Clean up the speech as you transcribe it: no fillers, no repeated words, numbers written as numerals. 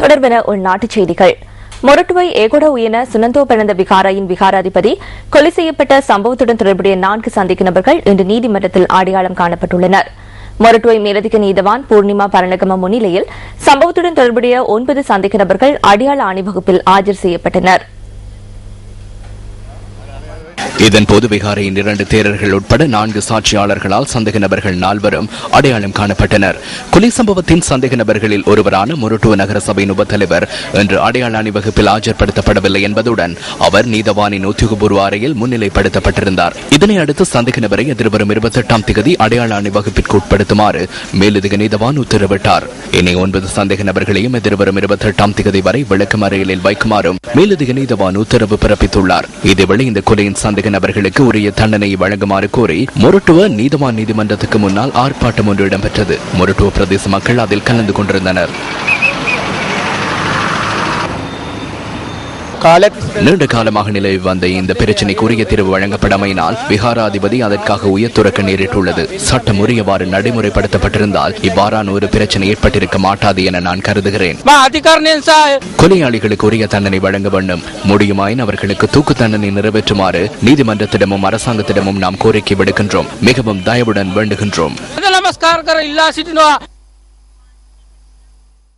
தொடர்பென உள்நாட்டுச் செய்திகள். மொரட்டுவை ஏகொட உயன சுனந்தோ பெனந்த விகாரையின் விகாராதிபதி கொலை செய்யப்பட்ட சம்பவத்துடன் தொடர்புடைய 4 சந்தேக நபர்கள் இன்று நீதிமன்றத்தில் அடையாளம் காணப்பட்டுள்ளனர். மொரட்டுவை மேலதிக நீதவான் பூர்ணிமா பரணகம முன்னிலையில் சம்பவத்துடன் தொடர்புடைய 9 சந்தேக நபர்கள் அடையாள அணிவகுப்பில் ஆஜர் செய்யப்பட்டனர். இதன்போது விகாரையின் 2 தேரர்கள் உட்பட 4 சாட்சியாளர்களால் சந்தேக நபர்கள் 4 அடையாளம் காணப்பட்டனர். கொலை சம்பவத்தின் சந்தேக நபர்களில் ஒருவரான மொரட்டுவ நகரசபையின் உபத்தலைவர் இன்று அடையாள அணிவகுப்பில் ஆஜர்படுத்தப்படவில்லை என்பதுடன் அவர் நீதவானின் உத்தியோகபூர்வ அறையில் முன்னிலைப்படுத்தப்பட்டிருந்தார். இதனையடுத்து சந்தேக நபரை எதிர்வரும் 28ஆம் தேதி அடையாள அணிவகுப்பிற்கு உட்படுத்துமாறு மேலதிக நீதவான் உத்தரவிட்டார். இனி 9 சந்தேக நபர்களையும் எதிர்வரும் 28ஆம் தேதி வரை விளக்கமறையில் வைக்குமாறும் மேலதிக நீதவான் உத்தரவு பிறப்பித்துள்ளார். இதேவேளை இந்த கொலையின் சந்தேக நபர்களுக்கு உரிய தண்டனை வழங்குமாறு கோரி மொரட்டுவ நீதவான் நீதிமன்றத்துக்கு முன்னால் ஆர்ப்பாட்டம் ஒன்று இடம்பெற்றது. மொரட்டுவ பிரதேச மக்கள் அதில் கலந்து கொண்டிருந்தனர். நீண்ட காலமாக நிலவி வந்த இந்த பிரச்சினைக்கு உரிய தீர்வு வழங்கப்படாமையினால் விகாராதிபதி அதற்காக உயர்த்துறக்க நேரிட்டுள்ளது. சட்டம் உரியவாறு நடைமுறைப்படுத்தப்பட்டிருந்தால் இவ்வாறான ஒரு பிரச்சனை ஏற்பட்டிருக்க மாட்டாது என நான் கருதுகிறேன். கொலையாளிகளுக்கு உரிய தண்டனை வழங்க வேண்டும். முடியுமாயின் அவர்களுக்கு தூக்கு தண்டனை நிறைவேற்றுமாறு நீதிமன்றத்திடமும் அரசாங்கத்திடமும் நாம் கோரிக்கை விடுக்கின்றோம். மிகவும் தயவுடன் வேண்டுகின்றோம்.